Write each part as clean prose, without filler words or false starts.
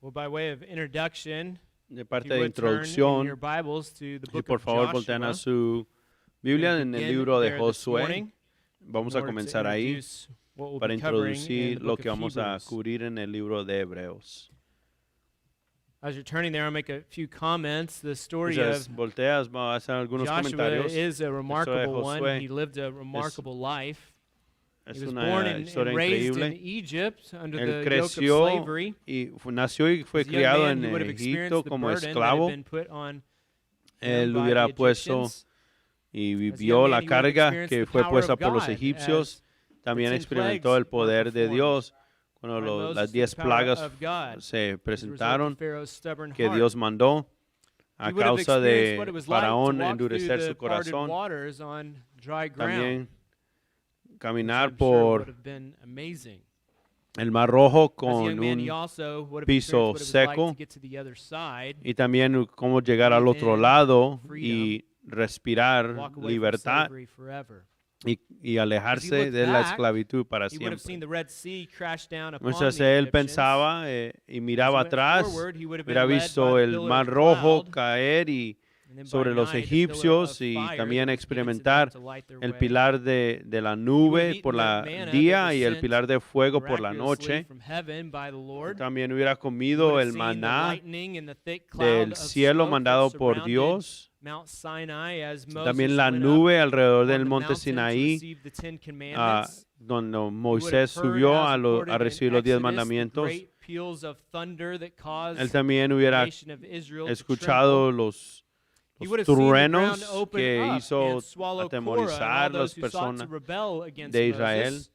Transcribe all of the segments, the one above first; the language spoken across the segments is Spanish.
Well, by way of introduction, De if parte you de would turn in your introducción, Bibles to the si book por of favor voltean a Joshua. su We're Biblia gonna en el begin libro de there this Josué. morning Vamos in a order to comenzar ahí introduce what we'll para be covering in introducir the lo book que of vamos a Hebrews. cubrir en el libro de Hebreos. As you're turning there, I'll make a few comments. The story Entonces, of volteas, vamos a hacer algunos Joshua comentarios. is a remarkable one. Josué He lived a remarkable life. Es He was una born and historia raised in increíble. Egypt under Él the yoke of creció slavery. y nació y fue As a young criado man, en he would have Egipto experienced the como burden that had esclavo. been put on him Él by hubiera the puesto Egyptians. y As a vivió young la man, he would have carga experienced que the fue power puesta of por los God egipcios. as También the 10 experimentó plagues el poder were de performed Dios cuando by Moses las through 10 the power plagas of God se as a result of presentaron Pharaoh's stubborn que heart. Dios mandó a He would have causa experienced what de it was like to Faraón walk through endurecer the su parted corazón. waters on dry ground, También which caminar I'm sure would por have been amazing. el Mar Rojo As a con young man, he un also would have piso experienced what it was like seco to get to the other side, y también cómo llegar al breathe otro in lado freedom, y respirar walk away from libertad slavery forever. y alejarse looked de la back, esclavitud para He would have seen siempre. the Red Sea crash down upon Muchas the él Egyptians. pensaba y As miraba he went atrás, forward, he would have hubiera been led visto by the el pillar Mar of Rojo cloud, caer y and then by sobre los night, a pillar egipcios of y fire también that was given to them experimentar to light their el way. pilar de la He would have nube por eaten the la manna that día was y el sent pilar de fuego por la miraculously noche. from heaven by the Lord. También hubiera He would comido have el seen the maná lightning and the thick cloud del of cielo smoke mandado that por surrounded Dios. Mount Sinai as Moses También la went nube up alrededor on del the monte mountain to Sinaí, receive the Ten Commandments. donde He would have Moisés heard, subió as a recorded in recibir los 10 Exodus, the mandamientos. great peals of thunder that caused Él también the hubiera nation of Israel to escuchado tremble. He would have seen the ground truenos open que up hizo and swallow Korah and all atemorizar those las who sought to personas rebel against de Israel. Moses.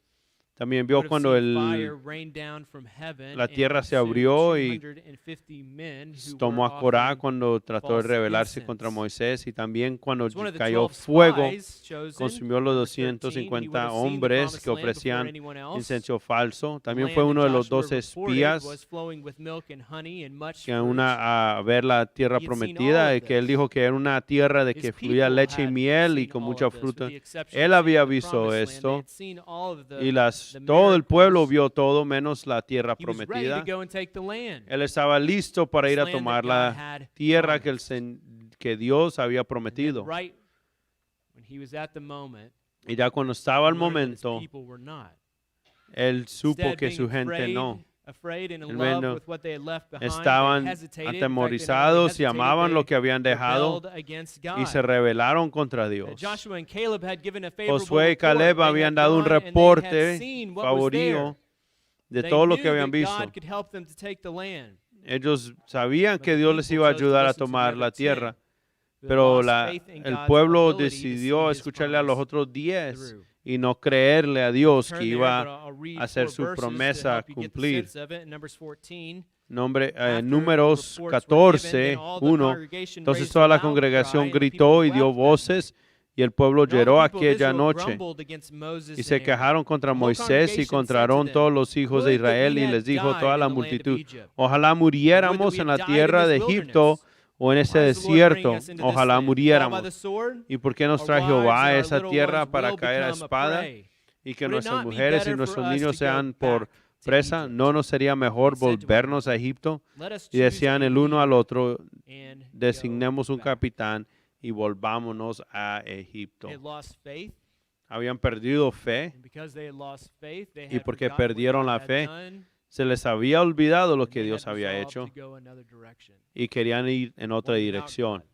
También He vio would have cuando seen fire el rain down from heaven la and tierra se consume abrió y 250 men who tomó were a Corá offering cuando trató de false rebelarse contra incense. Moisés y también cuando As one of the cayó 12 fuego, spies chosen, consumió los number 13, he would 250 have seen the hombres promised que land before ofrecían anyone else. incenso falso. The También land fue that uno de los Joshua 12 reported espías was flowing with milk and honey and much que fruit. a ver la tierra He had seen all prometida, of y que él this. dijo que era una tierra de His que fluía people leche y had miel y seen con all mucha of this, with fruta. the exception Él of seeing había the visto promised land. They esto had seen all of y the todo el pueblo miracles. vio todo menos la tierra He was ready to prometida. go and take the land. Él estaba listo para This ir a land that tomar God la had tierra que, promised. que Dios había And then prometido. right when he was at the moment, Y ya cuando estaba he el learned that his momento, people were not. él supo Instead, que being su gente afraid, no. afraid and in Él love no. with what they had left behind, Estaban they hesitated. In fact, they not only atemorizados y hesitated, amaban lo they que habían dejado rebelled against y God. se rebelaron contra Dios. Joshua and Caleb had given a favorable Josué y report. Caleb They habían had dado un gone and they had reporte seen what was there. favorío de They todo lo knew que habían that visto. God could help them to take the land. Ellos sabían But que the Dios les people iba a chose to ayudar a listen to the tomar other la 10, tierra, who had pero lost faith in el God's pueblo ability to see decidió his escucharle a los promise otros 10 through. y no creerle a Dios que Turn there, iba but I'll read a hacer 4 su verses to promesa help you get the cumplir. sense of it. In Numbers 14, Números reports were given, 14, then all the 1. congregation Entonces raised toda a la loud cry, congregación and the gritó people y dio wept that voces night. y el pueblo And all the lloró people of aquella Israel noche grumbled against Moses y and se Aaron. quejaron contra The whole Moisés y congregation contra said to Aarón them, todos los hijos de "Would that Israel we y had les dijo died toda in la the land of multitud, Egypt. ojalá muriéramos we en had la died in tierra this de wilderness. Egipto o en ese Why is the Lord bringing desierto, us into this ojalá land? To fall by muriéramos. the sword? ¿Y por qué nos Our trae wives and Jehová a our esa little tierra ones para will caer a become a espada prey. y que Would it nuestras not be mujeres y better nuestros for us niños to go sean por back to presa? Egypt? ¿No nos sería mejor They said to one volvernos a another, Egipto? Let us Y choose decían a el uno al leader otro, and go designemos un back. capitán y volvámonos a Egipto. They had lost faith, Habían perdido fe, and because they had lost faith, they y had porque forgotten what perdieron God la had fe, done, se les había olvidado lo and que they Dios had había resolved hecho to go another direction. y querían ir en otra One without dirección, God.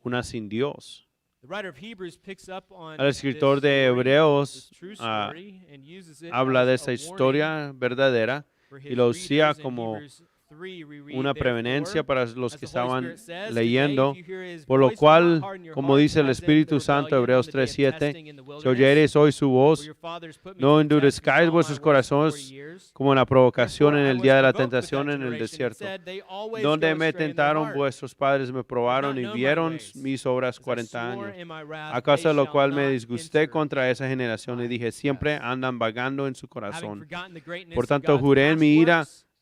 una sin Dios. The writer of Hebrews picks up on El escritor this de story, Hebreos this true ah, story, and uses it habla as de a esa warning historia verdadera for y his lo readers. usía In como Hebrews 3, we read, una prevenencia "Therefore, para los as que the Holy estaban Spirit says, today, leyendo, if you hear his por lo voice, do not cual, harden your como hearts dice el as in the Espíritu Santo, rebellion Hebreos on the day of 3:7, testing in the si wilderness, oyereis hoy su where voz, your fathers put me no to the test and endurezcáis saw my vuestros works for 40 corazones years. como en la provocación Therefore, en I el was día de la provoked with tentación that en el generation, and desierto, said, they always donde go me astray in their tentaron heart. vuestros padres, me probaron Not y know my vieron ways. mis obras As I 40 swore años. in my wrath, A causa de they lo shall cual me not disgusté enter contra esa generación y my dije, siempre rest. andan vagando en su Having corazón. forgotten the greatness Por of tanto, God's juré en past mi ira, works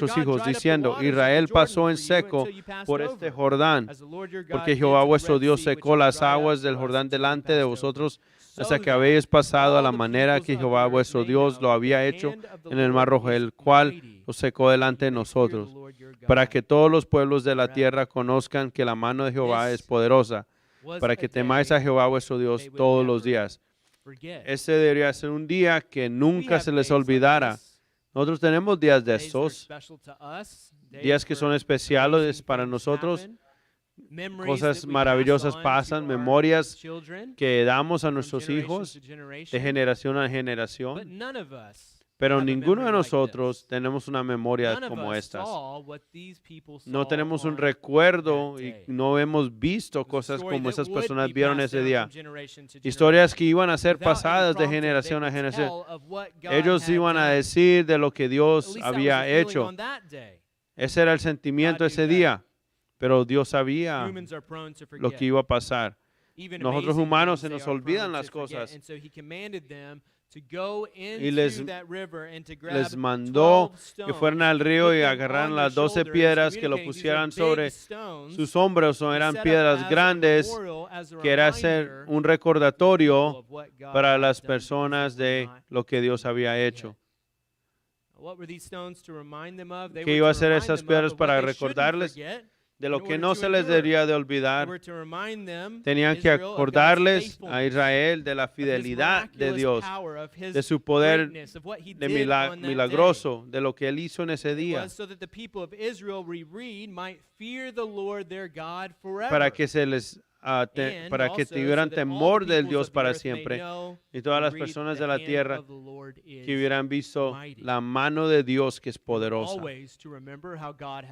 vuestros hijos, diciendo, Israel pasó en seco por este Jordán, porque Jehová vuestro Dios secó las aguas del Jordán delante de vosotros hasta que habéis pasado a la manera que Jehová vuestro Dios lo había hecho en el mar Rojo, el cual os secó delante de nosotros, para que todos los pueblos de la tierra conozcan que la mano de Jehová es poderosa, para que temáis a Jehová vuestro Dios todos los días. Este debería ser un día que nunca se les olvidara. Nosotros tenemos días de estos, días que son especiales para nosotros. Cosas maravillosas pasan, memorias que damos a nuestros hijos de generación a generación, pero ninguno de nosotros tenemos una memoria como estas. No tenemos un recuerdo y no hemos visto cosas como esas personas vieron ese día. Historias que iban a ser pasadas de generación a generación. Ellos iban a decir de lo que Dios había hecho. Ese era el sentimiento ese día, pero Dios sabía lo que iba a pasar. Nosotros humanos se nos olvidan las cosas. Y les mandó que fueran al río y agarraran las 12 piedras, que lo pusieran sobre sus hombros. Eran piedras grandes, que era hacer un recordatorio para las personas de lo que Dios había hecho. ¿Qué iba a hacer esas piedras para recordarles? De lo que no se les debería de olvidar. Tenían que acordarles a Israel de la fidelidad de Dios, de su poder milagroso, de lo que Él hizo en ese día, para que se les para que tuvieran temor del Dios para siempre, y todas las personas de la tierra que hubieran visto la mano de Dios que es poderosa.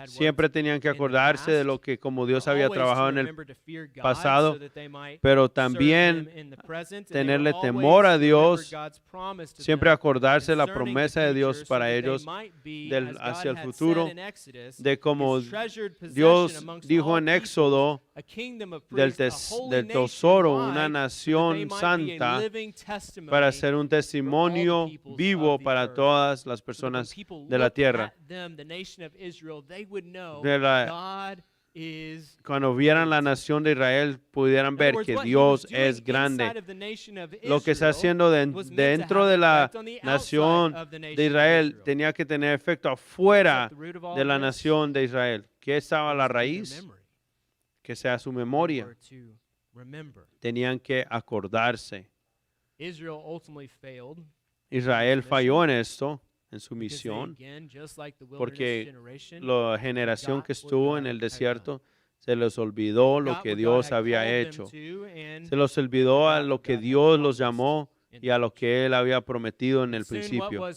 Siempre tenían que acordarse de lo que como Dios había trabajado en el pasado, pero también tenerle temor a Dios, siempre acordarse de la promesa de Dios para ellos hacia el futuro, de como Dios dijo en Éxodo, del tesoro, una nación santa, para ser un testimonio vivo para todas las personas de la tierra. Cuando vieran la nación de Israel, pudieran ver que Dios es grande. Lo que está haciendo dentro de la nación de Israel tenía que tener efecto afuera de la nación de Israel. ¿Qué estaba a la raíz? Que sea su memoria. Tenían que acordarse. Israel falló en esto, en su misión, porque la generación que estuvo en el desierto se les olvidó lo que Dios había hecho. Se les olvidó a lo que Dios los llamó y a lo que Él había prometido en el principio.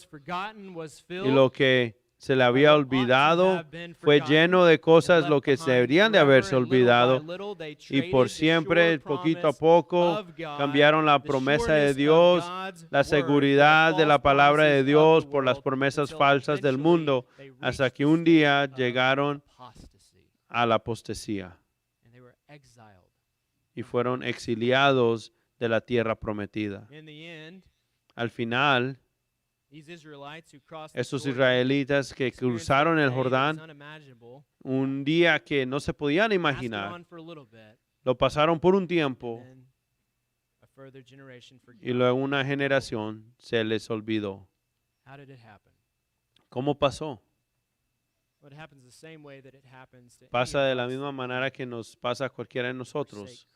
Y lo que se le había olvidado fue lleno de cosas lo que se deberían de haberse olvidado, y por siempre, poquito a poco, cambiaron la promesa de Dios, la seguridad de la palabra de Dios por las promesas falsas del mundo, hasta que un día llegaron a la apostasía y fueron exiliados de la tierra prometida. Al final, estos israelitas que cruzaron el Jordán, un día que no se podían imaginar, lo pasaron por un tiempo y luego una generación se les olvidó. ¿Cómo pasó? Pasa de la misma manera que nos pasa a cualquiera de nosotros.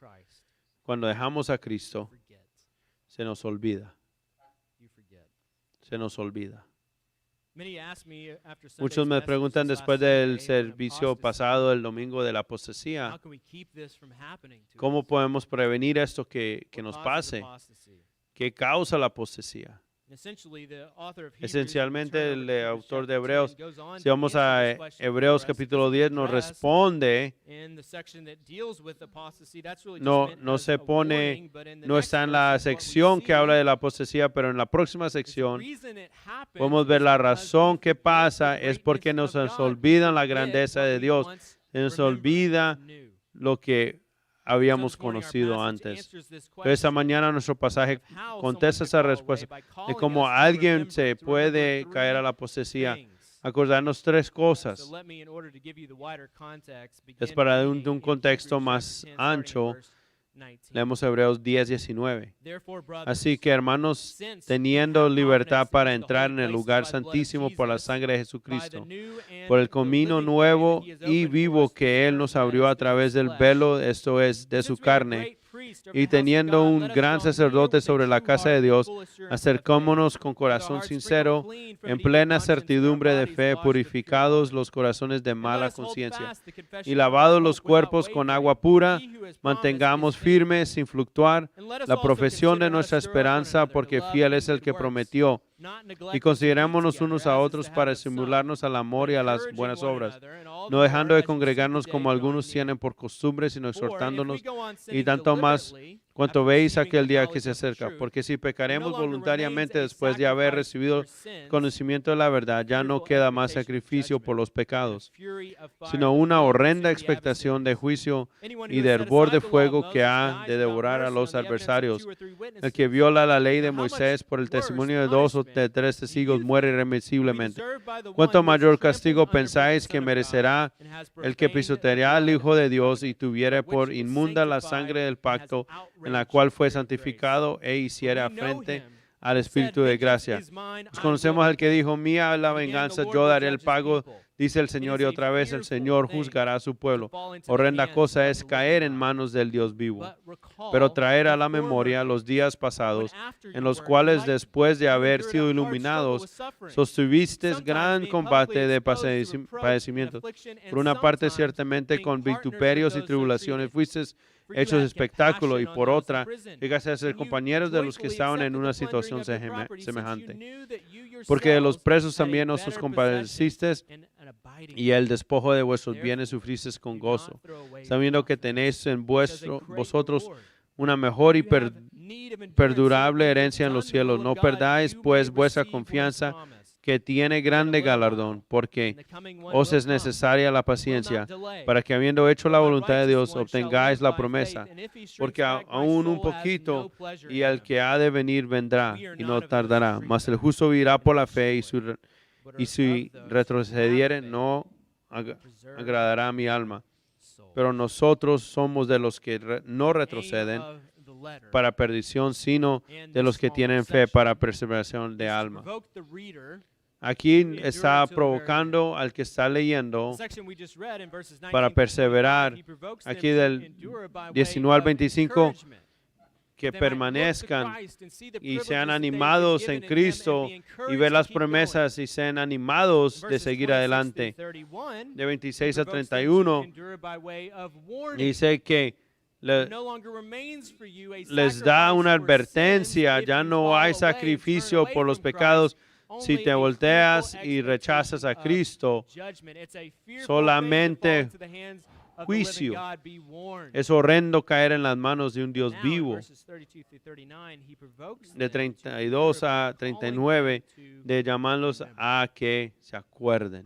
Cuando dejamos a Cristo, se nos olvida. Se nos olvida. Muchos me preguntan después del servicio pasado, el domingo de la apostasía, ¿cómo podemos prevenir esto que nos pase? ¿Qué causa la apostasía? Esencialmente, el autor de Hebreos, si vamos a Hebreos capítulo 10, nos responde, no se pone, no está en la sección que habla de la apostasía, pero en la próxima sección podemos ver la razón que pasa es porque nos olvidan la grandeza de Dios, nos olvida lo que habíamos conocido antes. Pero esta mañana nuestro pasaje contesta esa respuesta de cómo alguien se puede caer a la apostasía. Acordarnos tres cosas. Es para dar un contexto más ancho. Leemos Hebreos 10:19. Therefore, brothers, Así que, hermanos, since teniendo we have libertad confidence para into the entrar holy en el places lugar by the blood of santísimo por la Jesus, sangre de by the Jesucristo, new and por el the camino living way nuevo that he has y opened for vivo us que Él through nos the abrió a veil través del of his velo, flesh. esto es, de And su since we have a carne, great priest over y the house of teniendo God, un let us gran draw near sacerdote with a sobre la true casa de heart and Dios, full assurance of faith, acercémonos con with our corazón hearts sincero, sprinkled clean from en an evil plena conscience and our certidumbre de bodies fe, washed with pure purificados water. los corazones de And let mala us hold conciencia, fast the y confession of our lavados los hope without cuerpos con wavering, agua for pura, he who has promised is mantengamos faithful. firmes sin fluctuar And let us la also profesión consider de how to nuestra stir up one esperanza, another to porque love fiel and es el good que works, prometió. not Y neglecting to meet considerémonos together, unos as a is otros the para habit of some, estimularnos al but amor y a las encouraging buenas one obras, another, and all the no dejando more de as you see the congregarnos day como drawing algunos near. tienen por costumbre, sino For if we exhortándonos, go on y sinning tanto más deliberately, cuanto after veis receiving aquel the día que knowledge se of the acerca, truth, porque si there no pecaremos longer remains voluntariamente a después de haber sacrifice recibido for sins, conocimiento de la verdad, ya no fearful queda más expectation of sacrificio judgment, por los and a pecados, fury of fire sino that will una not horrenda consume the expectación de adversaries. juicio Anyone y who de has set hervor de aside the law of fuego que Moses ha dies de without devorar a mercy los on the evidence of adversarios. 2 or 3 El que witnesses. viola la ley de For how much Moisés por el worse tesimonio de 2 o de punishment 3 do testigos you muere think will be irremisiblemente. deserved by the one ¿Cuánto who has mayor trampled castigo underfoot the pensáis Son que of God merecerá and has el que profaned the pisoteará al blood Hijo de of the Dios y covenant, tuviere by which por he was inmunda la sanctified sangre del and has pacto en la outraged cual the fue Spirit of grace? santificado e For hiciere we know afrente him al who said, Espíritu de "Vengeance gracia? is mine, Pues I will conocemos al que repay." dijo, mía la And again, the venganza, Lord yo will daré el judge his pago, people. dice el It Señor, is y a otra vez el fearful Señor thing juzgará a su to pueblo. fall into the Horrenda hands cosa of es the living caer en God. manos del Dios vivo. But Pero recall traer a the la former memoria los days, días when pasados, after en you los were cuales enlightened, después de you haber endured sido a hard struggle iluminados, with suffering, sostuvisteis sometimes gran being combate publicly de exposed to reproach and padecimientos. affliction, Por and una parte, sometimes ciertamente being con partners with vituperios y those so tribulaciones treated. fuisteis For you hechos had espectáculo, y compassion on por those in otra, prison, llegaste a ser and you compañeros de los que joyfully estaban en accepted una the plundering situación of their property, since you semejante. knew that you Porque de los yourselves presos had a también os better compadecisteis, possession and an abiding y el despojo de vuestros Therefore, bienes sufristeis con do gozo, not throw away your sabiendo que confidence, tenéis en which has a great vosotros reward. una mejor y You have need of endurance, so that perdurable when you have herencia en done los the cielos. will No of God, perdáis you may pues vuestra receive what is confianza, promised. que tiene grande galardón, porque os es necesaria la paciencia, para que habiendo hecho la voluntad de Dios, obtengáis la promesa. Porque aún un poquito, y el que ha de venir vendrá, y no tardará. Mas el justo vivirá por la fe, y si retrocediere, no agradará a mi alma. Pero nosotros somos de los que no retroceden para perdición, sino de los que tienen fe para perseveración de alma. Aquí está provocando al que está leyendo para perseverar. Aquí del 19 al 25, que permanezcan y sean animados en Cristo y ver las promesas y sean animados de seguir adelante. De 26 a 31 dice que les da una advertencia, ya no hay sacrificio por los pecados si te volteas y rechazas a Cristo, solamente juicio. Es horrendo caer en las manos de un Dios vivo. De 32 a 39, de llamarlos a que se acuerden.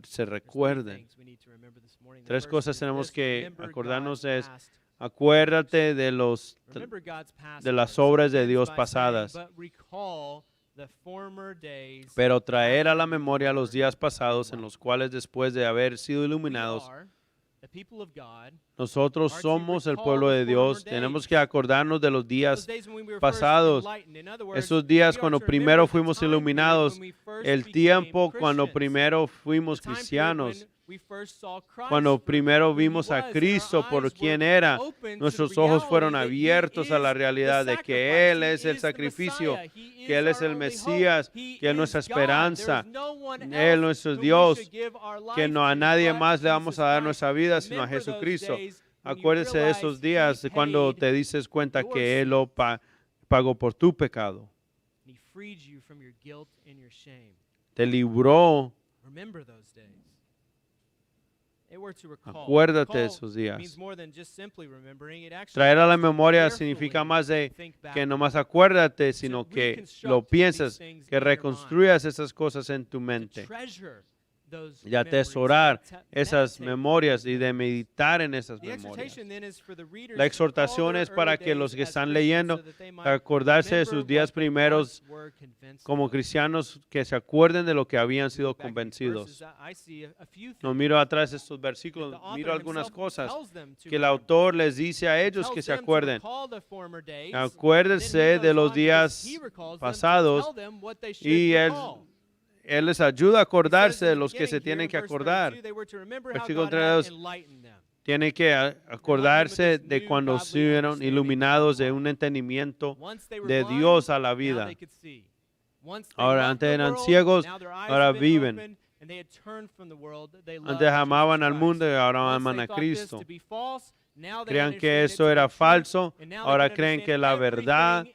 Se recuerden. Tres cosas tenemos que acordarnos es: acuérdate de las obras de Dios pasadas, pero traer a la memoria los días pasados, en los cuales después de haber sido iluminados, nosotros somos el pueblo de Dios. Tenemos que acordarnos de los días pasados, esos días cuando primero fuimos iluminados, el tiempo cuando primero fuimos cristianos, cuando primero vimos a Cristo por quien era. Nuestros ojos fueron abiertos a la realidad de que Él es el sacrificio, que Él es el Mesías, que Él es nuestra esperanza, Él es nuestro Dios, que no a nadie más le vamos a dar nuestra vida sino a Jesucristo. Acuérdese de esos días cuando te dices cuenta que Él lo pagó por tu pecado. Te libró. Acuérdate de esos días. Traer a la memoria significa más de que nomás acuérdate, sino que lo piensas, que reconstruyas esas cosas en tu mente, de atesorar esas memorias y de meditar en esas memorias. La exhortación es para que los que están leyendo acordarse de sus días primeros como cristianos, que se acuerden de lo que habían sido convencidos. No miro atrás de estos versículos, miro algunas cosas que el autor les dice a ellos que se acuerden. Acuérdense de los días pasados y él les ayuda a acordarse de los que se tienen que acordar. Versículo 32. Tienen que acordarse de cuando fueron iluminados de un entendimiento de Dios a la vida. Ahora antes eran ciegos, ahora viven. Antes amaban al mundo y ahora aman a Cristo. Creían que eso era falso, ahora creen que es la verdad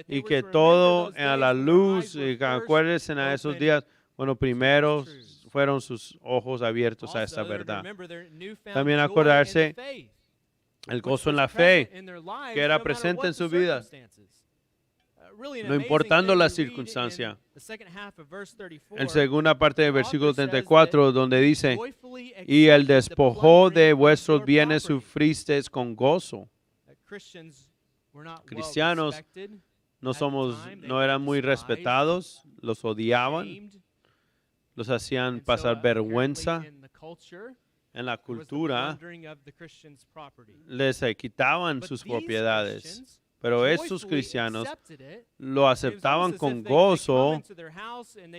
y que todo a la luz. Y acuérdense a esos días, bueno, primero fueron sus ojos abiertos a esta verdad. También acordarse el gozo en la fe que era presente en su vida, no importando la circunstancia. En segunda parte del versículo 34, donde dice, y el despojo de vuestros bienes sufristeis con gozo. Cristianos no eran muy respetados, los odiaban, los hacían pasar vergüenza. En la cultura les quitaban sus propiedades. Pero estos cristianos lo aceptaban con gozo,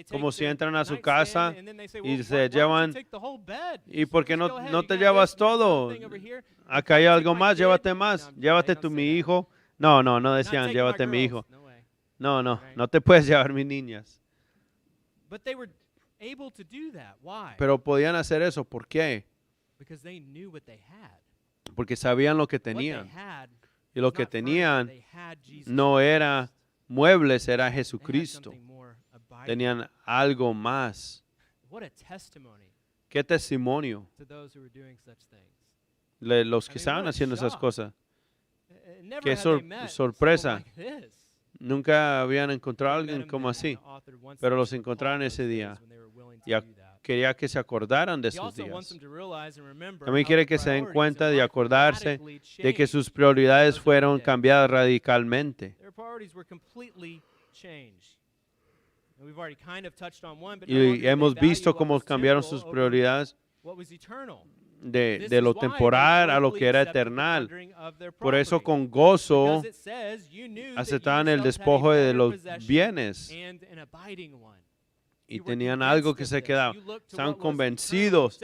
como si entran a su casa y se llevan, ¿y por qué no te llevas todo? Acá hay algo más, llévate más, llévate tú mi hijo. No decían, llévate mi hijo. No te puedes llevar mis niñas. Pero podían hacer eso, ¿por qué? Porque sabían lo que tenían. Y lo que tenían no era muebles, era Jesucristo. Tenían algo más. Qué testimonio. Los que estaban haciendo esas cosas. Qué sorpresa. Nunca habían encontrado a alguien como así, pero los encontraron ese día. Y quería que se acordaran de esos días. También quiere que se den cuenta de acordarse de que sus prioridades fueron cambiadas radicalmente. Y hemos visto cómo cambiaron sus prioridades de lo temporal a lo que era eternal. Por eso con gozo aceptaban el despojo de los bienes. Y tenían algo que se quedaba. Estaban convencidos.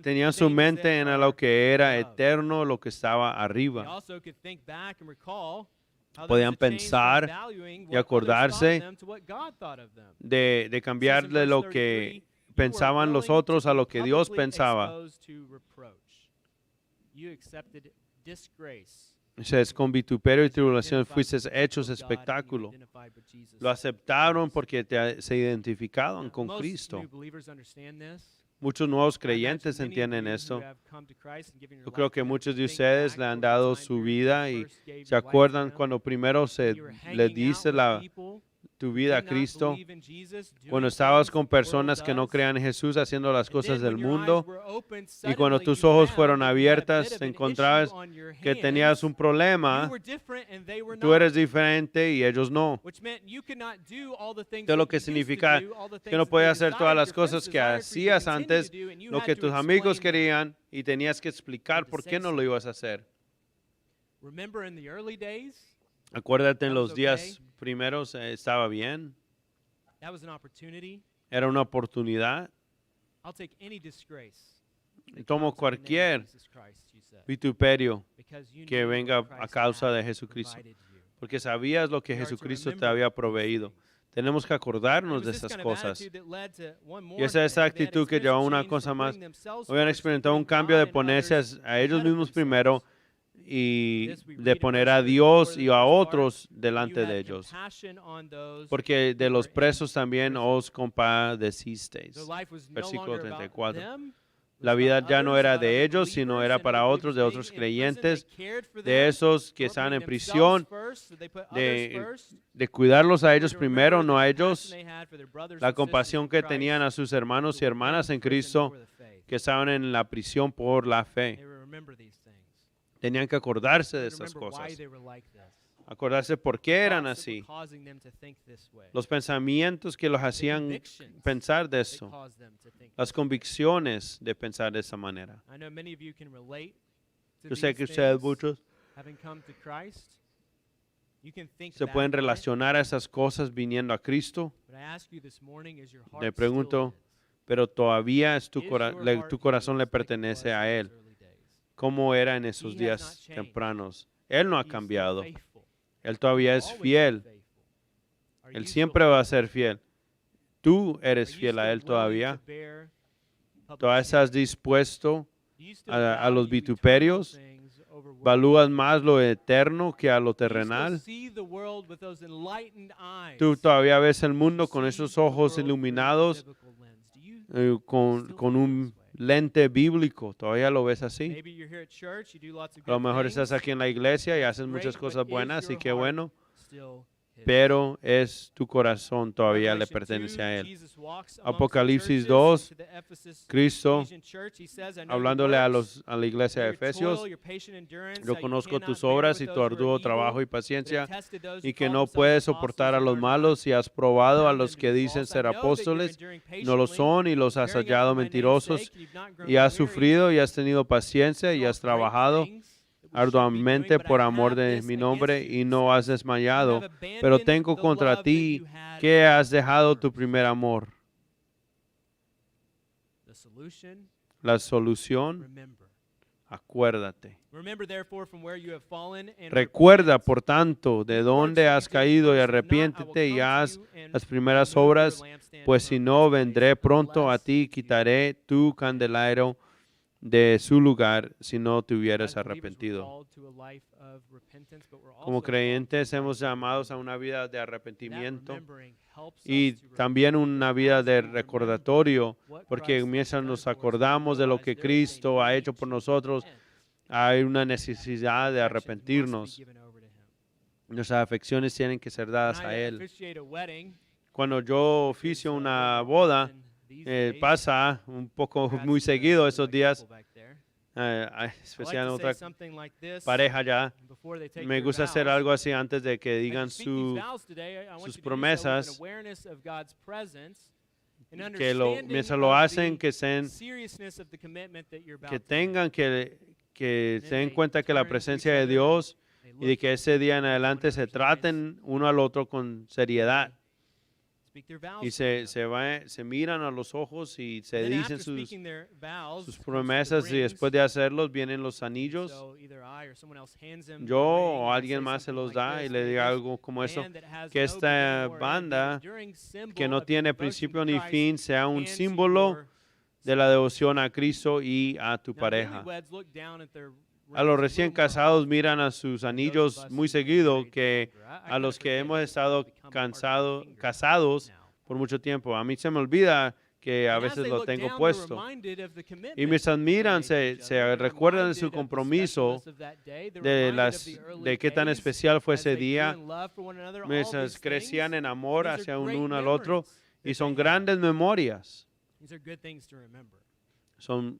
Tenían su mente en lo que era eterno, lo que estaba arriba. Podían pensar y acordarse de cambiarle lo que pensaban los otros a lo que Dios pensaba. Con vituperio y tribulación fuiste hechos espectáculo. Lo aceptaron porque se identificaban con Cristo. Muchos nuevos creyentes entienden esto. Yo creo que muchos de ustedes le han dado su vida y se acuerdan cuando primero le diste tu vida a Cristo, cuando estabas con personas que no creían en Jesús haciendo las cosas del mundo, y cuando tus ojos fueron abiertas, te encontrabas que tenías un problema, tú eres diferente y ellos no. Esto lo que significa que no podías hacer todas las cosas que hacías antes, lo que tus amigos querían, y tenías que explicar por qué no lo ibas a hacer. Acuérdate, en los días primeros estaba bien. Era una oportunidad. Tomo cualquier vituperio que venga a causa de Jesucristo, porque sabías lo que Jesucristo te había proveído. Tenemos que acordarnos de esas cosas. Y esa es esa actitud que llevó a una cosa más. Habían experimentado un cambio de ponerse a ellos mismos primero y de poner a Dios y a otros delante de ellos. Porque de los presos también os compadecisteis. Versículo 34. La vida ya no era de ellos, sino era para otros, de otros creyentes, de esos que están en prisión, de cuidarlos a ellos primero, no a ellos. La compasión que tenían a sus hermanos y hermanas en Cristo que estaban en la prisión por la fe. Tenían que acordarse de esas cosas. Acordarse por qué eran así. Los pensamientos que los hacían pensar de eso. Las convicciones de pensar de esa manera. Yo sé que ustedes muchos se pueden relacionar a esas cosas viniendo a Cristo. Le pregunto, pero todavía es tu corazón le pertenece a Él. ¿Cómo era en esos días tempranos? Él no ha cambiado. Él todavía es fiel. Él siempre va a ser fiel. Tú eres fiel a Él todavía. ¿Todavía estás dispuesto a los vituperios? ¿Valúas más lo eterno que a lo terrenal? ¿Tú todavía ves el mundo con esos ojos iluminados, con un lente bíblico? ¿Todavía lo ves así? A lo mejor estás aquí en la iglesia y haces muchas cosas buenas y qué bueno, pero tu corazón todavía le pertenece a Él. Apocalipsis 2, Cristo hablándole a la iglesia de Efesios: yo conozco tus obras y tu arduo trabajo y paciencia, y que no puedes soportar a los malos, y has probado a los que dicen ser apóstoles, no lo son, y los has hallado mentirosos, y has sufrido y has tenido paciencia y has trabajado arduamente por amor de mi nombre y no has desmayado, pero tengo contra ti que has dejado tu primer amor. La solución, acuérdate. Recuerda, por tanto, de dónde has caído y arrepiéntete y haz las primeras obras, pues si no, vendré pronto a ti y quitaré tu candelero de su lugar si no te hubieras arrepentido. Como creyentes hemos llamados a una vida de arrepentimiento y también una vida de recordatorio, porque mientras nos acordamos de lo que Cristo ha hecho por nosotros, hay una necesidad de arrepentirnos. Nuestras afecciones tienen que ser dadas a Él. Cuando yo oficio una boda, pasa un poco muy seguido esos días, especialmente otra pareja ya. Me gusta hacer algo así antes de que digan sus promesas, mientras lo hacen, que tengan que se den cuenta que la presencia de Dios y de que ese día en adelante se traten uno al otro con seriedad. Y se miran a los ojos y se dicen sus promesas, y después de hacerlos vienen los anillos. Yo o alguien más se los da y le diga algo como eso: que esta banda que no tiene principio ni fin sea un símbolo de la devoción a Cristo y a tu pareja. A los recién casados miran a sus anillos muy seguido, que a los que hemos estado casados por mucho tiempo. A mí se me olvida que a veces lo tengo puesto. Y mientras miran, se recuerdan de su compromiso, de qué tan especial fue ese día, mientras crecían en amor hacia uno al otro, y son grandes memorias. Son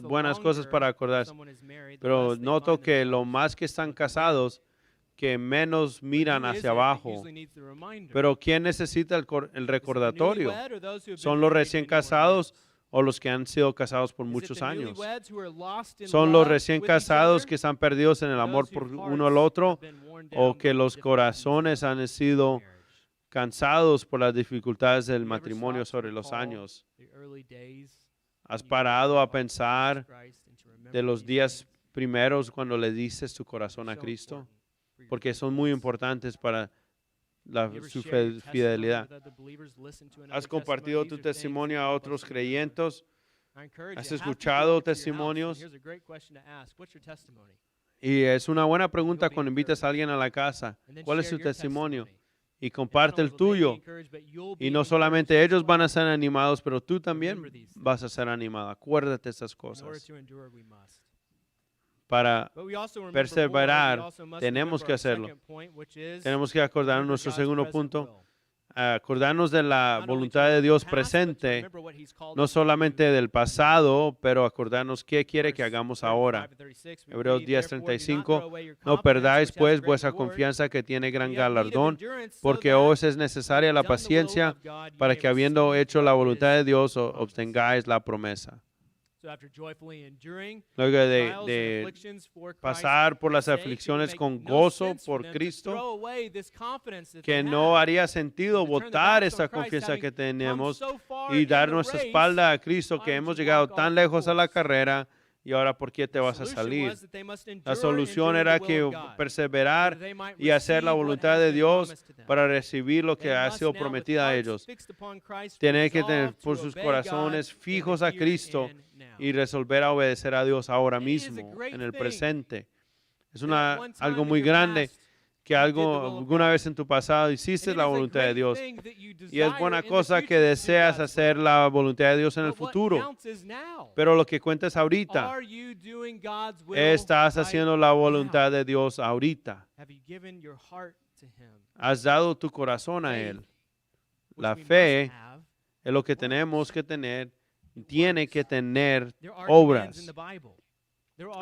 buenas cosas para acordarse. Pero noto que lo más que están casados, que menos miran hacia abajo. Pero ¿quién necesita el recordatorio? ¿Son los recién casados o los que han sido casados por muchos años? ¿Son los recién casados que están perdidos en el amor por uno al otro, o que los corazones han sido cansados por las dificultades del matrimonio sobre los años? ¿Has parado a pensar de los días primeros cuando le dices tu corazón a Cristo? Porque son muy importantes para su fidelidad. ¿Has compartido tu testimonio a otros creyentes? ¿Has escuchado testimonios? Y es una buena pregunta cuando invitas a alguien a la casa: ¿cuál es su testimonio? y comparte el tuyo. Y no solamente ellos van a ser animados, pero tú también vas a ser animado. Acuérdate de estas cosas. Para perseverar, tenemos que hacerlo. Tenemos que acordarnos nuestro segundo punto, acordarnos de la voluntad de Dios presente, no solamente del pasado, pero acordarnos qué quiere que hagamos ahora. Hebreos 10:35, no perdáis pues vuestra confianza que tiene gran galardón, porque os es necesaria la paciencia para que habiendo hecho la voluntad de Dios obtengáis la promesa. Luego de pasar por las aflicciones con gozo por Cristo, que no haría sentido botar esa confianza que tenemos y dar nuestra espalda a Cristo, que hemos llegado tan lejos a la carrera y ahora ¿por qué te vas a salir? La solución era que perseverar y hacer la voluntad de Dios para recibir lo que ha sido prometido a ellos. Tienen que tener por sus corazones fijos a Cristo y resolver a obedecer a Dios ahora mismo, en el presente. Es algo muy grande que alguna vez en tu pasado hiciste la voluntad de Dios. Y es buena cosa que deseas hacer la voluntad de Dios en el futuro. Pero lo que cuenta es ahorita. Estás haciendo la voluntad de Dios ahorita. Has dado tu corazón a Él. La fe es lo que tenemos que tener. Tiene que tener obras.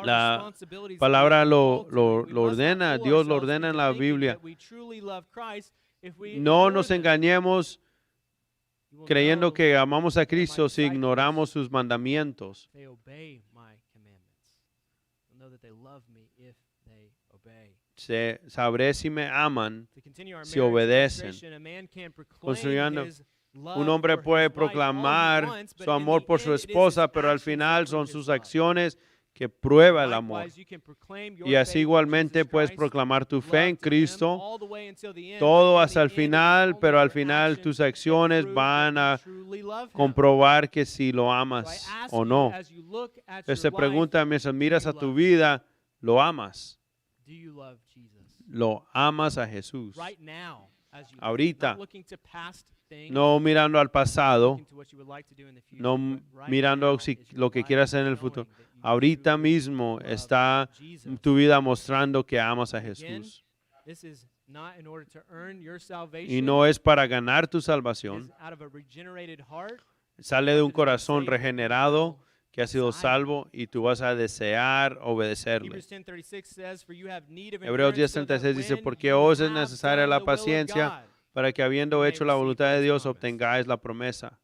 La palabra lo ordena, Dios lo ordena en la Biblia. No nos engañemos creyendo que amamos a Cristo si ignoramos sus mandamientos. Sabré si me aman, si obedecen. Construyendo. Un hombre puede proclamar su amor por su esposa, pero al final son sus acciones que prueba el amor. Y así igualmente puedes proclamar tu fe en Cristo, todo hasta el final, pero al final tus acciones van a comprobar que si lo amas o no. Entonces se pregunta, mientras miras a tu vida, ¿lo amas? ¿Lo amas a Jesús? Ahorita, no mirando al pasado, no mirando lo que quieras hacer en el futuro. Ahorita mismo está tu vida mostrando que amas a Jesús. Y no es para ganar tu salvación. Sale de un corazón regenerado que ha sido salvo y tú vas a desear obedecerle. Hebreos 10:36 dice, porque os es necesaria la paciencia para que habiendo hecho la voluntad de Dios obtengáis la promesa.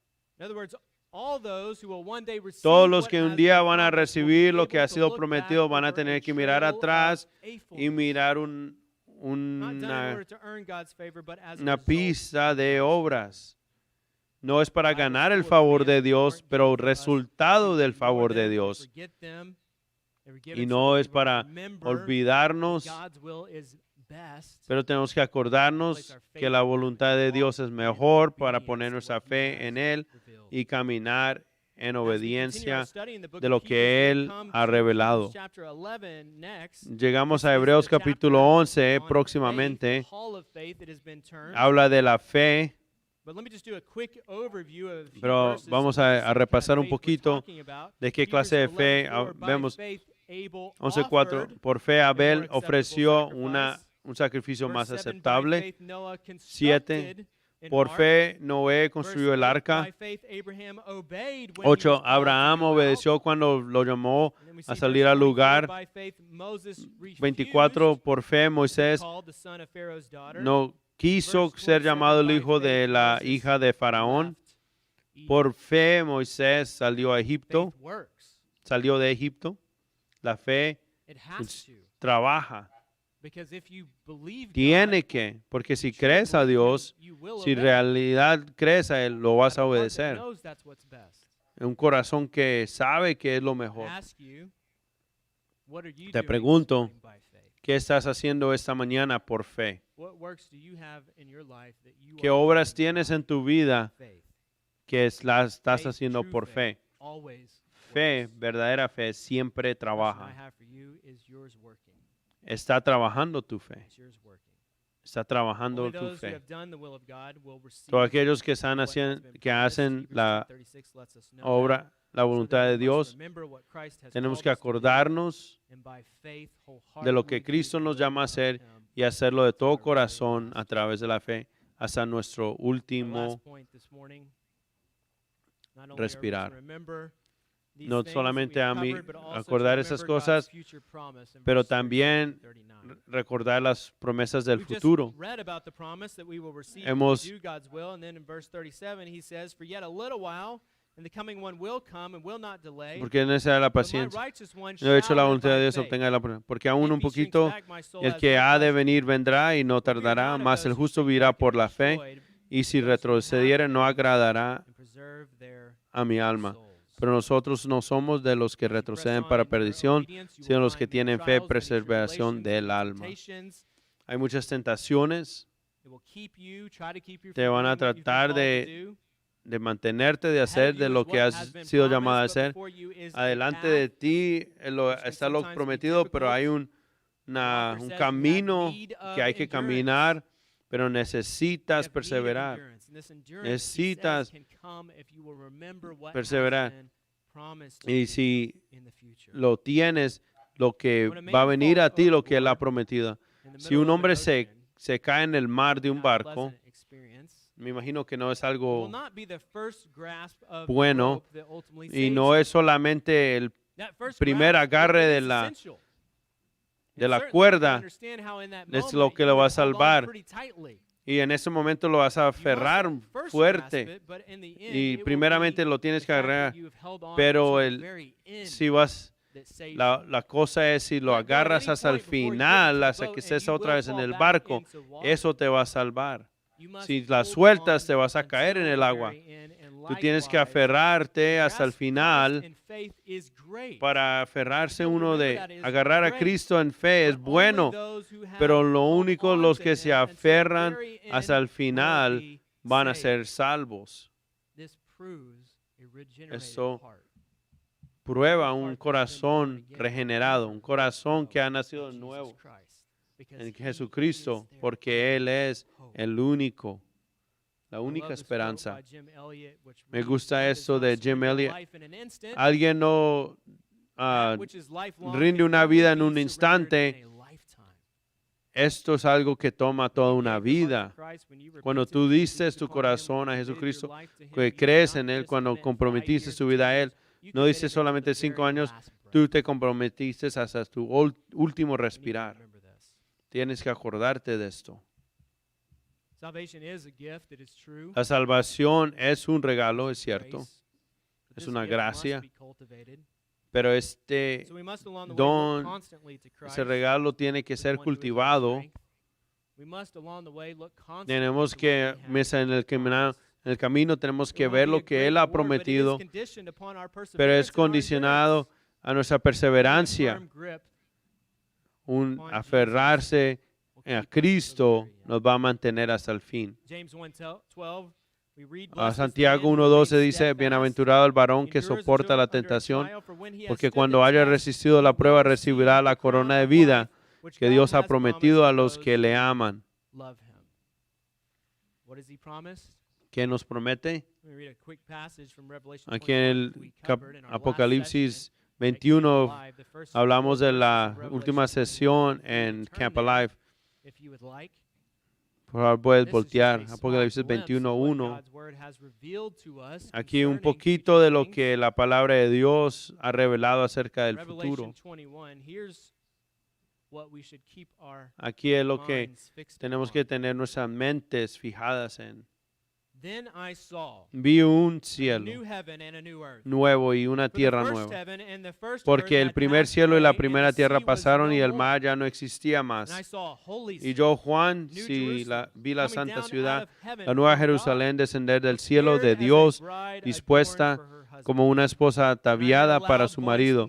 Todos los que un día van a recibir lo que ha sido prometido van a tener que mirar atrás y mirar una pista de obras. No es para ganar el favor de Dios, pero resultado del favor de Dios. Y no es para olvidarnos, pero tenemos que acordarnos que la voluntad de Dios es mejor para poner nuestra fe en Él y caminar en obediencia de lo que Él ha revelado. Llegamos a Hebreos capítulo 11 próximamente. Habla de la fe. Pero vamos a repasar un poquito de qué clase de fe vemos. 11:4. Por fe Abel ofreció un sacrificio más aceptable. 7. Por fe Noé construyó el arca. 8. Abraham obedeció cuando lo llamó a salir al lugar. 24. Por fe Moisés no quiso ser llamado el hijo de la hija de Faraón. Por fe Moisés salió de Egipto. La fe trabaja. Tiene que, porque si crees a Dios, si en realidad crees a Él, lo vas a obedecer. Un corazón que sabe que es lo mejor. Te pregunto, ¿qué estás haciendo esta mañana por fe? ¿Qué obras tienes en tu vida que las estás haciendo por fe? Fe, verdadera fe, siempre trabaja. Está trabajando tu fe. está trabajando Only tu those who fe. have done the will of God will receive Todos aquellos que what has been que promised. hacen Hebrews la 10:36 lets us know obra, that, la so voluntad then de we must Dios, remember what Christ has tenemos called que us to do, acordarnos and by faith de lo que wholeheartedly Cristo believe nos the llama a word of hacer Him y hacerlo de to todo our very corazón a last través de la fe hasta nuestro Our último last point this morning, not only are we to respirar. remember these No things that solamente we've a mí covered, but also to acordar esas remember God's cosas, future promise in pero verse 37 también and 39. recordar las promesas del We've just futuro. read about the promise that we will receive Hemos- if we do God's will, and then in verse 37 he says, "For yet a little while, and the coming one will come and will not delay. Porque es necesaria la But my paciencia. righteous one No he hecho shall la live voluntad de by Dios, faith. obtenga la promesa. Porque aún If un he shrinks poquito, back, my soul el has que no ha de pleasure. venir vendrá y no But we are tardará, not of mas those el who justo shrink vivirá back and por are la fe, destroyed, y si but those who have retrocediere no faith agradará and preserve their a mi alma. souls. Pero nosotros no somos de los que As you press retroceden on para in your perdición, obedience, you sino will los que find many tienen fe, trials, many perseveración tribulations, del many alma. temptations. Hay muchas tentaciones It will keep you, try to keep you Te from van a doing what you've been tratar called to de do. de mantenerte, de Ahead hacer of de you lo is que what has has been sido llamado a promised, but hacer. before you is a Adelante path de ti which can está lo sometimes be prometido, pero hay difficult. un The author un says you have camino need que hay of que endurance. caminar, pero You necesitas have need of perseverar. endurance. And this endurance, he Necesitas says, can come if you will remember what perseverar. has been promised to Y you si in the future. lo tienes, lo que When a va a man venir a falls ti, lo que él ha overboard prometido. in the Si middle un of hombre an ocean, se cae en el mar de un not a barco, pleasant experience, me imagino que no es it will algo not be the first grasp of the bueno rope that ultimately y saves no you. es solamente el That first primer grasp, agarre it de is la- essential. de And la certainly you cuerda understand how in that es moment lo que you lo va a would hold on salvar. pretty tightly. Y en ese momento lo vas a You must aferrar first grasp fuerte. it, but in the end, Y it will primeramente be lo tienes the que fact that agarrar. you have held on Pero to the el- very end Si vas, that saves la you. cosa es si lo Let go at agarras any hasta el point before you get final, into the hasta boat que and estés you otra will vez en fall el back barco, into water. eso te va a salvar. You must Si la hold sueltas, on te vas a caer en until el the agua. very end, and Tú tienes que likewise, aferrarte hasta el grasp Christ final. in faith is great. Para aferrarse Don't uno remember de that is agarrar a great. Cristo en fe es But only bueno, those who have pero lo hold único on los to que se him until the aferran very end hasta el will final be van a saved. ser salvos. This proves a regenerated Eso heart. Prueba un corazón regenerado, un corazón que ha nacido de Jesus nuevo Christ, because en he Jesucristo, is their porque Él es hope. el único, la I única love this esperanza. quote by Jim Elliot, which Me reads, gusta "Life is esto not de spent Jim in Elliot. life in an instant. Alguien no That which is lifelong rinde can una only vida en be un surrendered instante. in a lifetime." Esto es algo que toma toda You una gave your heart vida. to Christ when you Cuando repented, tú you diste believed tu upon Him, corazón a when you committed Jesucristo, your life to Him, que you crees not en Él, just cuando commit 5 comprometiste years tu or vida a 10 Él, years, you no dices committed solamente until the 5 very años, last breath. tú te comprometiste hasta tu último We need to respirar. remember this. Tienes que acordarte de esto. Salvation is a gift, it is true. La salvación es un regalo, es It's cierto, grace, but es this una gift gracia, must be cultivated. pero So we must along the way look don, constantly to Christ, ese regalo tiene que the ser one who is our cultivado. strength. We must along the way look constantly Tenemos to what que, he has en el camino tenemos It que will ver be lo a que great Él ha reward, but it is prometido, conditioned upon our pero es perseverance and our endurance. condicionado a nuestra Only a perseverancia, firm grip un upon aferrarse will a keep us to the Cristo very end. nos va a mantener hasta el fin. James 1:12, we read, A "Blessed is the Santiago man who 1:12 remains dice, steadfast, bienaventurado el varón que endures soporta la until under a tentación, trial, for when he has porque stood the cuando haya test, resistido la he prueba will recibirá receive la the crown corona de of vida life, which que God Dios ha has prometido a promised to los those que le who aman. love him." What does he promise? ¿Qué nos promete? Let me read a quick passage from Revelation Aquí en 21 el that we covered in our last Apocalipsis session at Camp 21 Alive. The first hablamos de 4 la verses of última Revelation 21. sesión If you would en turn Camp there, Alive. if you would like. Por favor, puedes This is just voltear. a small Apocalipsis glimpse of what 21:1. God's word has revealed to us Aquí un concerning poquito future de lo things. que la palabra de Dios ha revelado acerca del Revelation futuro. 21, here's what we should keep our Aquí es lo que minds fixed tenemos upon. que tener nuestras mentes fijadas en. Then I saw Vi un a cielo new heaven and a new earth. nuevo y una For the tierra first nueva. heaven and the first Porque earth el had primer passed cielo y la away, and primera the tierra sea was pasaron no y el more. mar ya no existía And I más. saw a holy Y city, yo, Juan, New sí, Jerusalem, vi la coming santa down out ciudad, of heaven la nueva from God, Jerusalén descender del cielo de prepared as a Dios, bride dispuesta adorned for her como una esposa ataviada para su marido.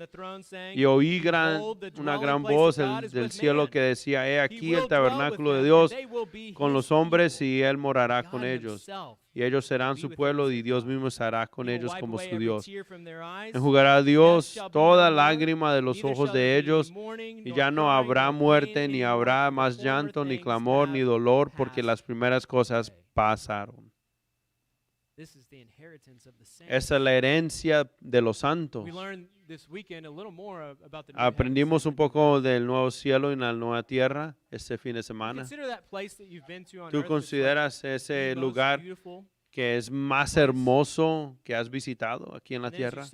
Y oí una gran voz del cielo que decía, he aquí el tabernáculo de Dios con los hombres y Él morará con ellos. Y ellos serán su pueblo y Dios mismo estará con ellos como su Dios. Enjugará a Dios toda lágrima de los ojos de ellos y ya no habrá muerte, ni habrá más llanto, ni clamor, ni dolor, porque las primeras cosas pasaron. Esa es la herencia de los santos. Aprendimos un poco del nuevo cielo y la nueva tierra este fin de semana. ¿Tú consideras ese lugar que es más hermoso que has visitado aquí en la tierra?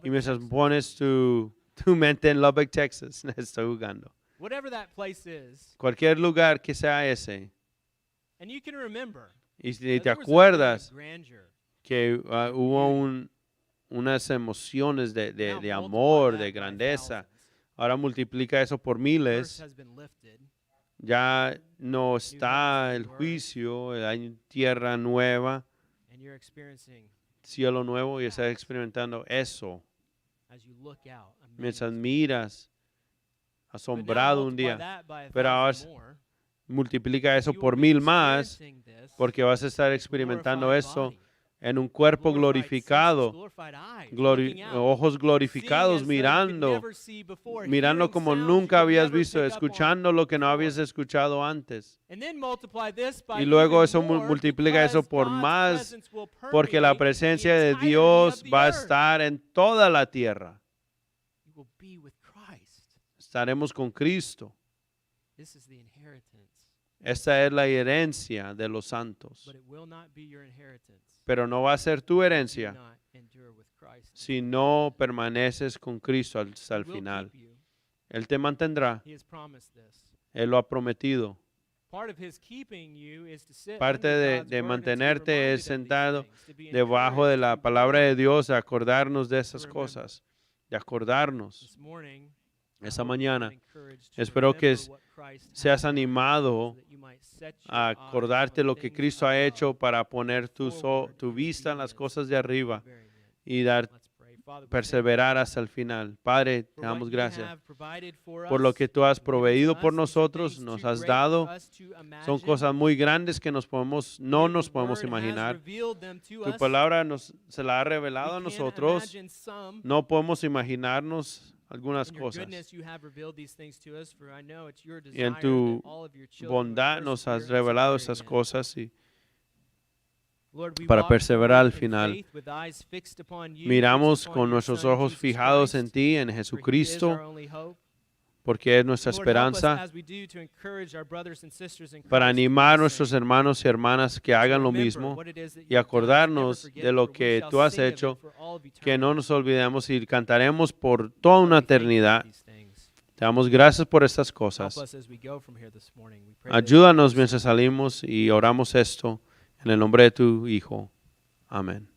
Y mientras pones tu mente en Lubbock, Texas, estoy jugando. Cualquier lugar que sea ese. Y si te acuerdas que hubo unas emociones de amor, de grandeza, ahora multiplica eso por miles. Ya no está el juicio, hay tierra nueva, cielo nuevo, y estás experimentando eso. Mientras miras, asombrado un día, pero ahora multiplica eso por 1000 más, porque vas a estar experimentando eso en un cuerpo glorificado, ojos glorificados, mirando como nunca habías visto, escuchando lo que no habías escuchado antes. Y luego eso multiplica eso por más, porque la presencia de Dios va a estar en toda la tierra. Estaremos con Cristo. Esta es la herencia de los santos. Pero no va a ser tu herencia si no permaneces con Cristo hasta el final. Él te mantendrá. Él lo ha prometido. Parte de mantenerte es sentado debajo de la palabra de Dios, de acordarnos de esas cosas, de acordarnos. Esa mañana espero que seas animado a acordarte lo que Cristo ha hecho para poner tu vista en las cosas de arriba y perseverar hasta el final. Padre, te damos gracias por lo que tú has proveído por nosotros, nos has dado. Son cosas muy grandes que no nos podemos imaginar. Tu palabra se la ha revelado a nosotros. No podemos imaginarnos algunas cosas. Y en tu bondad nos has revelado esas cosas y para perseverar al final. Miramos con nuestros ojos fijados en ti, en Jesucristo, porque es nuestra esperanza, para animar a nuestros hermanos y hermanas que hagan lo mismo y acordarnos de lo que tú has hecho, que no nos olvidemos y cantaremos por toda una eternidad. Te damos gracias por estas cosas. Ayúdanos mientras salimos y oramos esto en el nombre de tu Hijo. Amén.